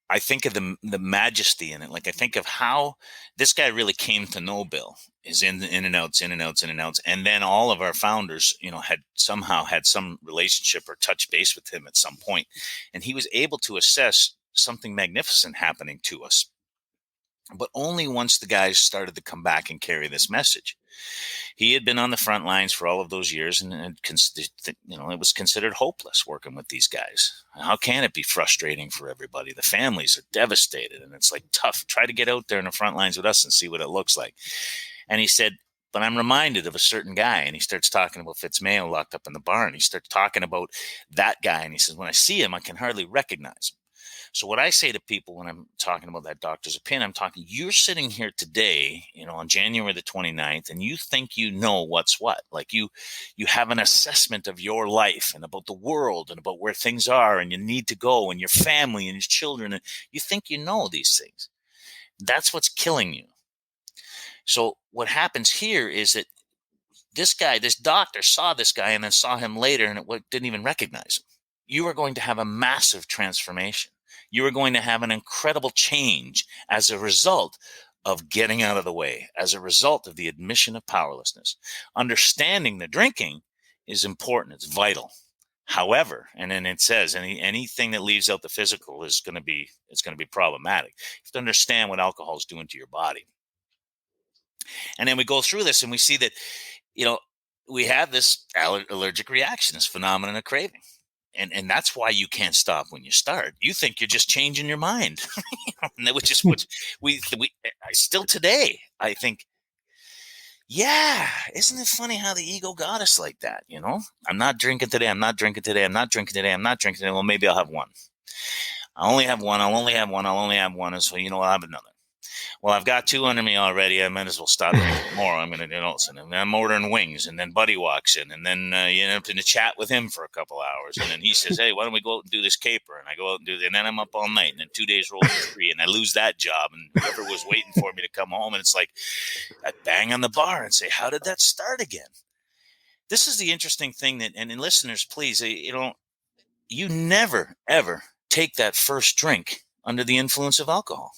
I think of the majesty in it. Like, I think of how this guy really came to know Bill, is in and outs, in and outs, in and outs. And then all of our founders, had somehow had some relationship or touch base with him at some point. And he was able to assess something magnificent happening to us. But only once the guys started to come back and carry this message. He had been on the front lines for all of those years, and it was considered hopeless working with these guys. How can it be frustrating for everybody? The families are devastated, and it's like tough. Try to get out there in the front lines with us and see what it looks like. And he said, but I'm reminded of a certain guy. And he starts talking about Fitzmayo locked up in the barn. He starts talking about that guy. And he says, when I see him, I can hardly recognize him. So what I say to people when I'm talking about that doctor's opinion, I'm talking, you're sitting here today, on January the 29th, and you think you know what's what. Like, you have an assessment of your life and about the world and about where things are and you need to go and your family and your children. And you think you know these things. That's what's killing you. So what happens here is that this doctor saw this guy and then saw him later and didn't even recognize him. You are going to have a massive transformation. You are going to have an incredible change as a result of getting out of the way, as a result of the admission of powerlessness. Understanding the drinking is important. It's vital. However, and then it says anything that leaves out the physical is going to be problematic. You have to understand what alcohol is doing to your body. And then we go through this and we see that, we have this allergic reaction, this phenomenon of craving. And that's why you can't stop when you start. You think you're just changing your mind, which is what we still today. I think, yeah, isn't it funny how the ego got us like that? I'm not drinking today. I'm not drinking today. I'm not drinking today. I'm not drinking today. Well, maybe I'll have one. I'll only have one. I'll only have one. I'll only have one. And so, I'll have another. Well, I've got two under me already. I might as well stop drinking more. I'm going to, and then I'm ordering wings, and then Buddy walks in, and then you end up in a chat with him for a couple hours, and then he says, "Hey, why don't we go out and do this caper?" And I go out and do it, and then I'm up all night, and then 2 days roll to 3, and I lose that job, and whoever was waiting for me to come home, and it's like I bang on the bar and say, "How did that start again?" This is the interesting thing and listeners, please, you never ever take that first drink under the influence of alcohol.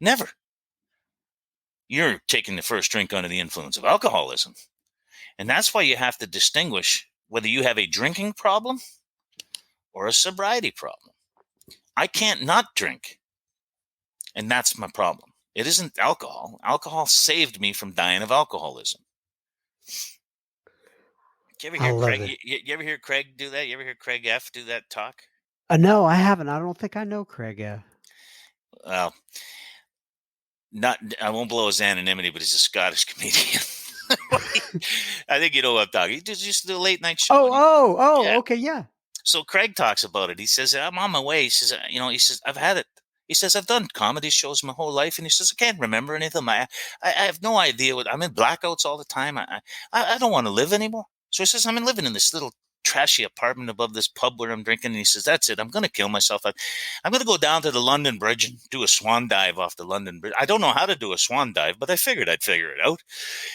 Never. You're taking the first drink under the influence of alcoholism. And that's why you have to distinguish whether you have a drinking problem or a sobriety problem. I can't not drink. And that's my problem. It isn't alcohol. Alcohol saved me from dying of alcoholism. You ever hear Craig? You ever hear Craig do that? You ever hear Craig F. do that talk? No, I haven't. I don't think I know Craig F. Well, I won't blow his anonymity, but he's a Scottish comedian. I think you know what I'm talking. He just used to do a late night show. Yeah. Okay, yeah. So Craig talks about it. He says, I'm on my way. He says, I've had it. He says, I've done comedy shows my whole life. And he says, I can't remember any of them. I have no idea I'm in blackouts all the time. I don't want to live anymore. So he says, I'm living in this little trashy apartment above this pub where I'm drinking. And he says, that's it. I'm going to kill myself. I'm going to go down to the London Bridge and do a swan dive off the London Bridge. I don't know how to do a swan dive, but I figured I'd figure it out.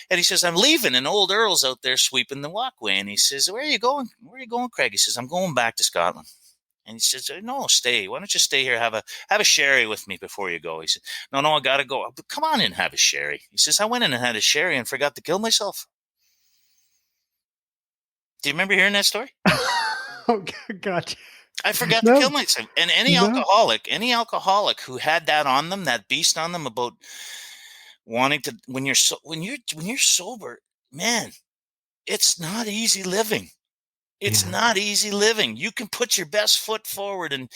And he says, I'm leaving, and old Earl's out there sweeping the walkway. And he says, where are you going? Where are you going, Craig? He says, I'm going back to Scotland. And he says, no, stay. Why don't you stay here? Have a sherry with me before you go. He said, no, I got to go. But come on in and have a sherry. He says, I went in and had a sherry and forgot to kill myself. Do you remember hearing that story? Oh, gotcha. I forgot to kill myself. And any alcoholic who had that on them, that beast on them about wanting to, when you're sober, man, it's not easy living. It's not easy living. You can put your best foot forward and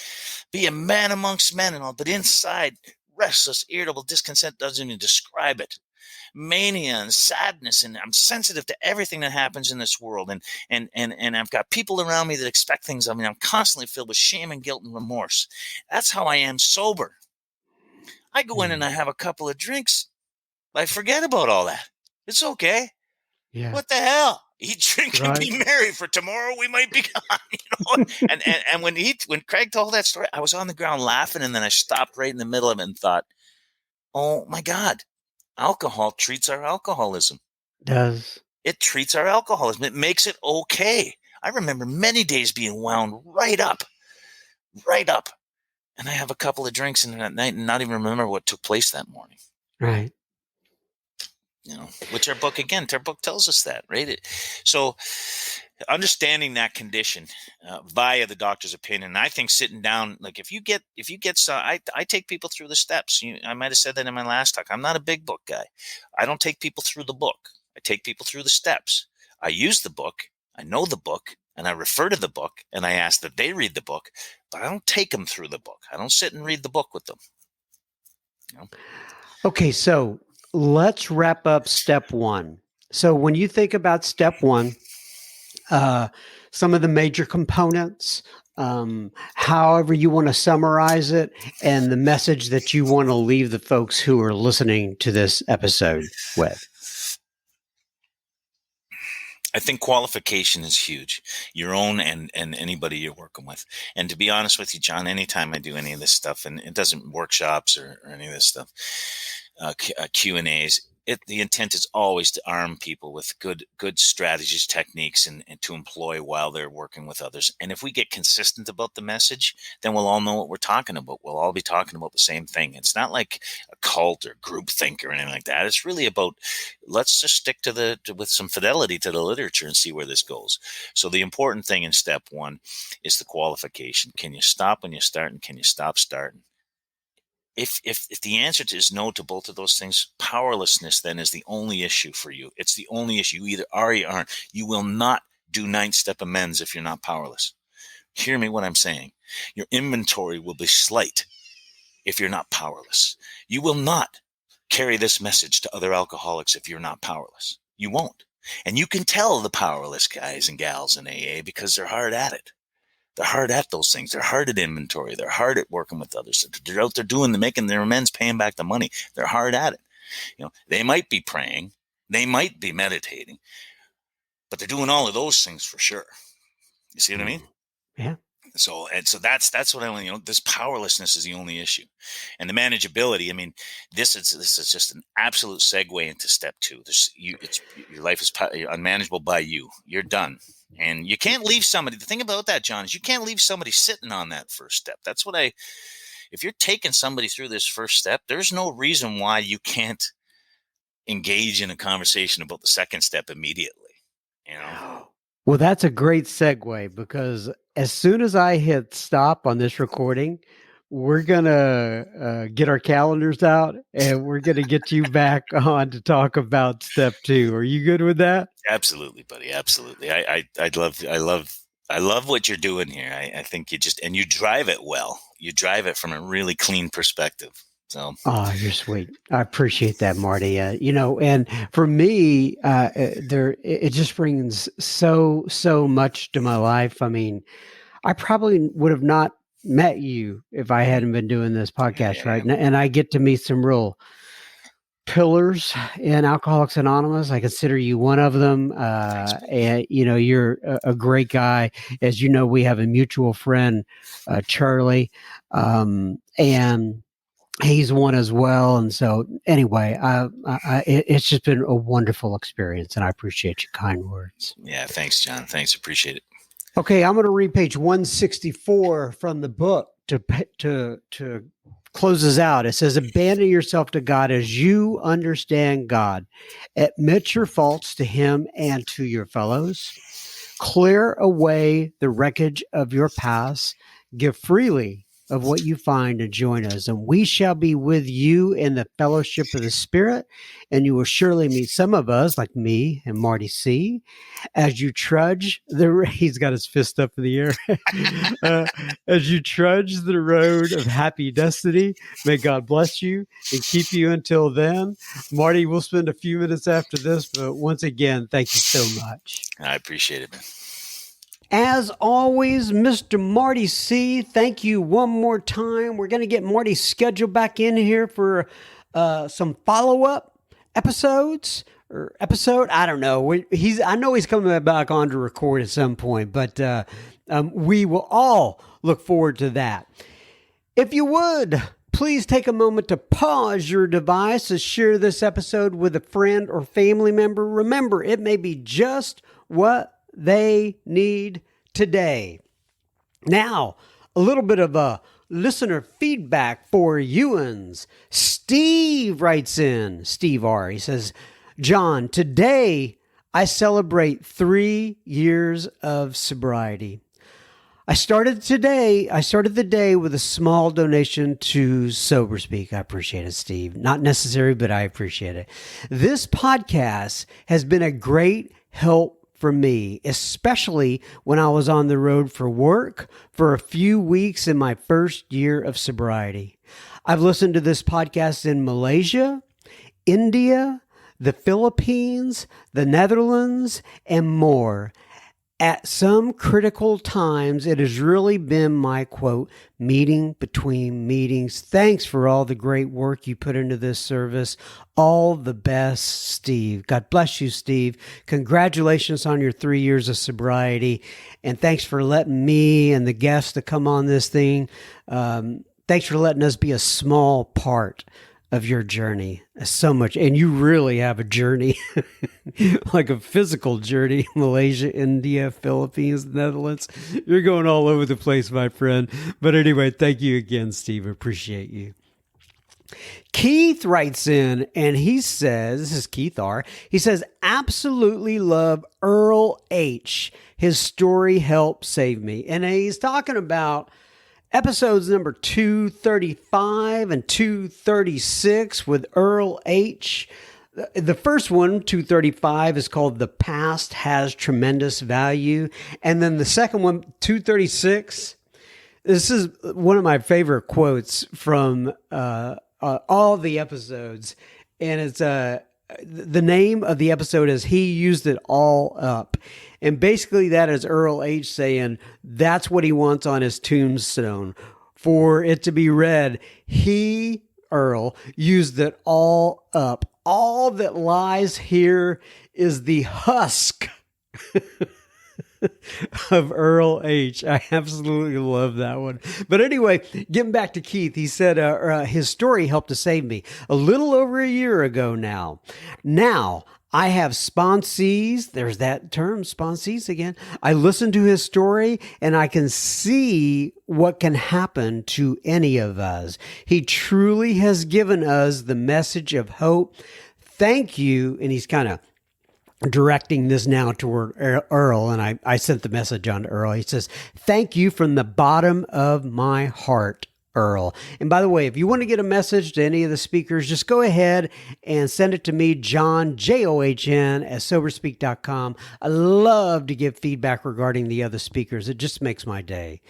be a man amongst men and all, but inside, restless, irritable, discontent doesn't even describe it. Mania and sadness, and I'm sensitive to everything that happens in this world, and I've got people around me that expect things of me. I'm constantly filled with shame and guilt and remorse. That's how I am sober. I go in and I have a couple of drinks. I forget about all that. It's okay. Yeah. What the hell? Eat, drink, and Right. be merry, for tomorrow we might be gone. And when Craig told that story, I was on the ground laughing, and then I stopped right in the middle of it and thought, "Oh my God, alcohol treats our alcoholism. Does. It treats our alcoholism. It makes it okay." I remember many days being wound right up, right up, and I have a couple of drinks in that night and not even remember what took place that morning. Right. Which our book tells us that, right? So understanding that condition via the doctor's opinion, I think sitting down, like if you get some, I take people through the steps. I might have said that in my last talk. I'm not a big book guy. I don't take people through the book. I take people through the steps. I use the book. I know the book, and I refer to the book, and I ask that they read the book, but I don't take them through the book. I don't sit and read the book with them. Okay, so let's wrap up step one. So when you think about step one, some of the major components, however you want to summarize it, and the message that you want to leave the folks who are listening to this episode with. I think qualification is huge, your own and anybody you're working with. And to be honest with you, John, anytime I do any of this stuff, and it doesn't workshops or any of this stuff, Q&As, the intent is always to arm people with good strategies, techniques, and to employ while they're working with others. And if we get consistent about the message, then we'll all know what we're talking about. We'll all be talking about the same thing. It's not like a cult or group think or anything like that. It's really about, let's just stick with some fidelity to the literature and see where this goes. So the important thing in step one is the qualification. Can you stop when you start, and can you stop starting? If the answer is no to both of those things, powerlessness then is the only issue for you. It's the only issue. You either are or you aren't. You will not do 9th step amends if you're not powerless. Hear me what I'm saying. Your inventory will be slight if you're not powerless. You will not carry this message to other alcoholics if you're not powerless. You won't. And you can tell the powerless guys and gals in AA because they're hard at it. They're hard at those things. They're hard at inventory. They're hard at working with others. They're out there making their amends, paying back the money. They're hard at it. They might be praying. They might be meditating, but they're doing all of those things for sure. You see what I mean? Yeah. So that's what I want. This powerlessness is the only issue, and the manageability. I mean, this is just an absolute segue into step two. Your life is unmanageable by you. You're done. And you can't leave somebody. The thing about that, John, is you can't leave somebody sitting on that first step. That's what if you're taking somebody through this first step, there's no reason why you can't engage in a conversation about the second step immediately. Well, that's a great segue, because as soon as I hit stop on this recording, we're going to get our calendars out, and we're going to get you back on to talk about step two. Are you good with that? Absolutely, buddy. Absolutely. I love what you're doing here. I think you drive it well. You drive it from a really clean perspective. So, you're sweet. I appreciate that, Marty. And for me, it just brings so much to my life. I mean, I probably would have not met you if I hadn't been doing this podcast, right? And I get to meet some real pillars in Alcoholics Anonymous. I consider you one of them. And you're a great guy. As you know, we have a mutual friend, Charlie, and he's one as well. And so anyway, it's just been a wonderful experience, and I appreciate your kind words. Yeah. Thanks, John. Thanks. Appreciate it. Okay. I'm going to read page 164 from the book to close us out. It says, abandon yourself to God as you understand God. Admit your faults to him and to your fellows. Clear away the wreckage of your past. Give freely of what you find and join us, and we shall be with you in the fellowship of the Spirit, and you will surely meet some of us, like me and Marty C, as you trudge he's got his fist up in the air, as you trudge the road of happy destiny. May God bless you and keep you until then. Marty, we'll spend a few minutes after this, but once again, thank you so much. I appreciate it, man. As always, Mr. Marty C, thank you one more time. We're going to get Marty's schedule back in here for some follow-up episodes or episode. I don't know. I know he's coming back on to record at some point, but we will all look forward to that. If you would, please take a moment to pause your device to share this episode with a friend or family member. Remember, it may be just what they need today. Now, a little bit of a listener feedback for Ewans. Steve writes in, Steve R. He says, John, today I celebrate 3 years of sobriety. I started the day with a small donation to SoberSpeak. I appreciate it, Steve. Not necessary, but I appreciate it. This podcast has been a great help for me, especially when I was on the road for work for a few weeks in my first year of sobriety. I've listened to this podcast in Malaysia, India, the Philippines, the Netherlands, and more. At some critical times, it has really been my, quote, meeting between meetings. Thanks for all the great work you put into this service. All the best, Steve. God bless you, Steve. Congratulations on your 3 years of sobriety. And thanks for letting me and the guests to come on this thing. Thanks for letting us be a small part of your journey. So much. And you really have a journey, like a physical journey. Malaysia, India, Philippines, Netherlands. You're going all over the place, my friend. But anyway, thank you again, Steve. Appreciate you. Keith writes in and he says, this is Keith R. He says, absolutely love Earl H. His story helped save me. And he's talking about episodes number 235 and 236 with Earl H. The first one, 235, is called The Past Has Tremendous Value. And then the second one, 236, this is one of my favorite quotes from all the episodes. And it's the name of the episode is He Used It All Up. And basically that is Earl H. saying that's what he wants on his tombstone. For it to be read, he, Earl, used it all up. All that lies here is the husk of Earl H. I absolutely love that one. But anyway, getting back to Keith, he said his story helped to save me a little over a year ago now. Now, I have sponsees. There's that term, sponsees again. I listened to his story and I can see what can happen to any of us. He truly has given us the message of hope. Thank you. And he's kind of directing this now toward Earl, and I sent the message on to Earl. He says, thank you from the bottom of my heart, Earl. And by the way, if you want to get a message to any of the speakers, just go ahead and send it to me, John, John, at soberspeak.com. I love to give feedback regarding the other speakers. It just makes my day.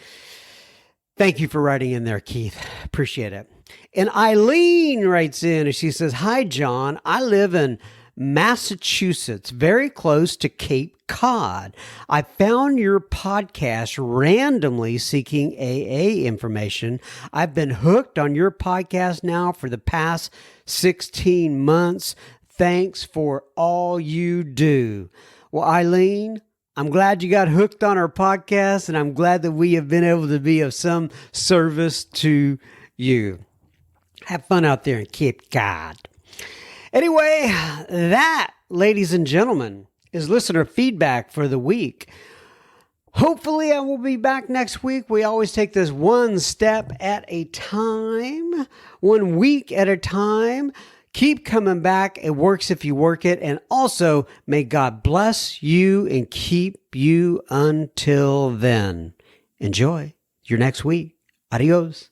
Thank you for writing in there, Keith. Appreciate it. And Eileen writes in and she says, hi, John. I live in Massachusetts, very close to Cape Cod. I found your podcast randomly seeking AA information. I've been hooked on your podcast now for the past 16 months. Thanks for all you do. Well, Eileen, I'm glad you got hooked on our podcast, and I'm glad that we have been able to be of some service to you. Have fun out there in Cape Cod. Anyway, that, ladies and gentlemen, is listener feedback for the week. Hopefully, I will be back next week. We always take this one step at a time, 1 week at a time. Keep coming back. It works if you work it. And also, may God bless you and keep you until then. Enjoy your next week. Adios.